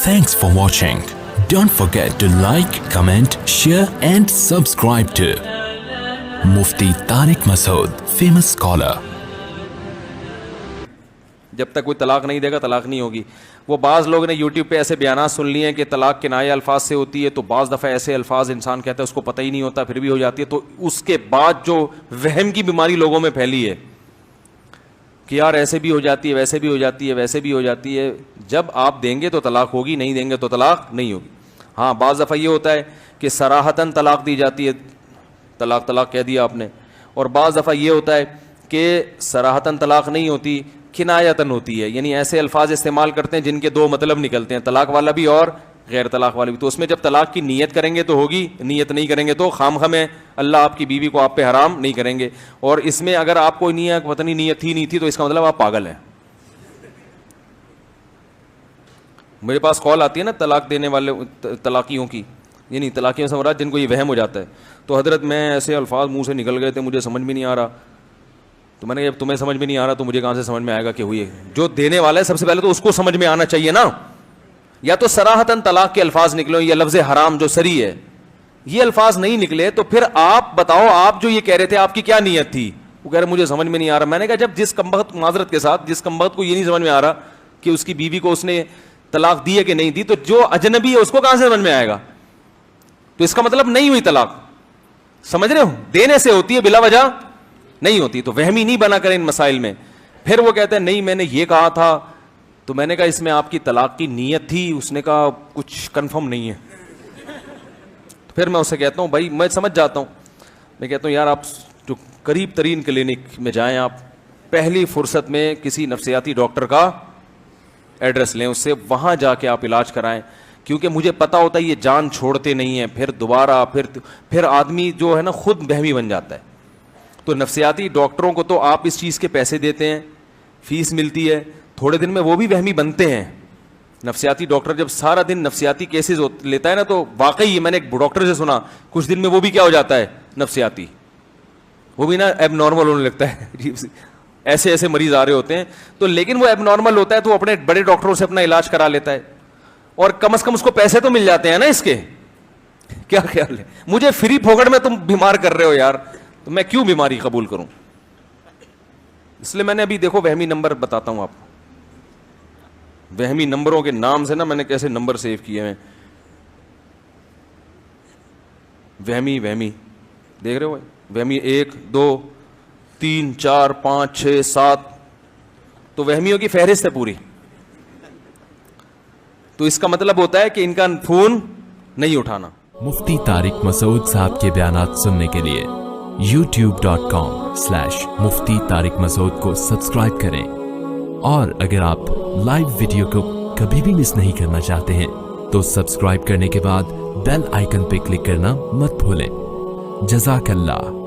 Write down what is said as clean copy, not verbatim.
Thanks for watching. Don't forget to like, comment, share and subscribe to Mufti Tariq Masood, famous scholar. جب تک کوئی طلاق نہیں دے گا تلاق نہیں ہوگی. وہ بعض لوگ نے یوٹیوب پہ ایسے بیانات سن لیے ہیں کہ طلاق کنایہ الفاظ سے ہوتی ہے, تو بعض دفعہ ایسے الفاظ انسان کہتا ہے اس کو پتہ ہی نہیں ہوتا پھر بھی ہو جاتی ہے. تو اس کے بعد جو وہم کی بیماری لوگوں میں پھیلی ہے کہ یار ایسے بھی ہو جاتی ہے, ویسے بھی ہو جاتی ہے, ویسے بھی ہو جاتی ہے, جب آپ دیں گے تو طلاق ہوگی, نہیں دیں گے تو طلاق نہیں ہوگی. ہاں بعض دفعہ یہ ہوتا ہے کہ صراحتاً طلاق دی جاتی ہے, طلاق کہہ دیا آپ نے, اور بعض دفعہ یہ ہوتا ہے کہ صراحتاً طلاق نہیں ہوتی, کنایتاً ہوتی ہے, یعنی ایسے الفاظ استعمال کرتے ہیں جن کے دو مطلب نکلتے ہیں, طلاق والا بھی اور غیر طلاق والا بھی. تو اس میں جب طلاق کی نیت کریں گے تو ہوگی, نیت نہیں کریں گے تو خام میں اللہ آپ کی بیوی کو آپ پہ حرام نہیں کریں گے. اور اس میں اگر آپ کو نیت پتہ نہیں نیت تھی نہیں تھی تو اس کا مطلب آپ پاگل ہیں. میرے پاس کال آتی ہے نا طلاق دینے والے طلاقیوں کی, یعنی طلاقیوں سے مراد جن کو یہ وہم ہو جاتا ہے, تو حضرت میں ایسے الفاظ منہ سے نکل گئے تھے مجھے سمجھ میں نہیں آ رہا. تو میں نے جب تمہیں سمجھ میں نہیں آ رہا تو مجھے کہاں سے سمجھ میں آئے گا کہ ہوئی ہے. جو دینے والا ہے سب سے پہلے تو اس کو سمجھ میں آنا چاہیے نا. یا تو صراحتاً طلاق کے الفاظ نکلو, یا لفظ حرام جو سری ہے یہ الفاظ نہیں نکلے, تو پھر آپ بتاؤ آپ جو یہ کہہ رہے تھے آپ کی کیا نیت تھی. وہ کہہ رہے مجھے سمجھ میں نہیں آ رہا. میں نے کہا جب جس کمبخت معذرت کے ساتھ جس کمبخت کو یہ نہیں سمجھ میں آ رہا کہ اس کی بیوی کو اس نے طلاق دی ہے کہ نہیں دی, تو جو اجنبی ہے اس کو کہاں سے سمجھ میں آئے گا. تو اس کا مطلب نہیں ہوئی طلاق, سمجھ رہے ہو, دینے سے ہوتی ہے بلا وجہ نہیں ہوتی. تو وہمی نہیں بنا کریں ان مسائل میں. پھر وہ کہتے ہیں نہیں میں نے یہ کہا تھا, تو میں نے کہا اس میں آپ کی طلاق کی نیت تھی. اس نے کہا کچھ کنفرم نہیں ہے. پھر میں اسے کہتا ہوں بھائی میں سمجھ جاتا ہوں, میں کہتا ہوں یار آپ جو قریب ترین کلینک میں جائیں, آپ پہلی فرصت میں کسی نفسیاتی ڈاکٹر کا ایڈریس لیں, اس سے وہاں جا کے آپ علاج کرائیں, کیونکہ مجھے پتا ہوتا ہے یہ جان چھوڑتے نہیں ہیں. پھر دوبارہ پھر آدمی جو ہے نا خود بہمی بن جاتا ہے. تو نفسیاتی ڈاکٹروں کو تو آپ اس چیز کے پیسے دیتے ہیں, فیس ملتی ہے, تھوڑے دن میں وہ بھی وہمی بنتے ہیں. نفسیاتی ڈاکٹر جب سارا دن نفسیاتی کیسز لیتا ہے نا, تو واقعی میں نے ایک ڈاکٹر سے سنا کچھ دن میں وہ بھی کیا ہو جاتا ہے نفسیاتی, وہ بھی نا ایب نارمل ہونے لگتا ہے. ایسے ایسے مریض آ رہے ہوتے ہیں, تو لیکن وہ ایب نارمل ہوتا ہے تو وہ اپنے بڑے ڈاکٹروں سے اپنا علاج کرا لیتا ہے, اور کم از کم اس کو پیسے تو مل جاتے ہیں نا اس کے. کیا خیال ہے, مجھے فری پھوکٹ میں تم بیمار کر رہے ہو یار, تو میں کیوں بیماری قبول کروں. اس لیے میں نے ابھی دیکھو وہمی نمبر بتاتا ہوں آپ کو, وہمی نمبروں کے نام سے نا میں نے کیسے نمبر سیو کیے ہیں. وہمی دیکھ رہے ہو, وہمی 1 2 3 4 5 6 7, تو وہمیوں کی فہرست ہے پوری. تو اس کا مطلب ہوتا ہے کہ ان کا فون نہیں اٹھانا. مفتی طارق مسعود صاحب کے بیانات سننے کے لیے youtube.com/مفتی طارق مسعود کو سبسکرائب کریں, اور اگر آپ لائیو ویڈیو کو کبھی بھی مس نہیں کرنا چاہتے ہیں تو سبسکرائب کرنے کے بعد بیل آئیکن پہ کلک کرنا مت بھولیں. جزاک اللہ.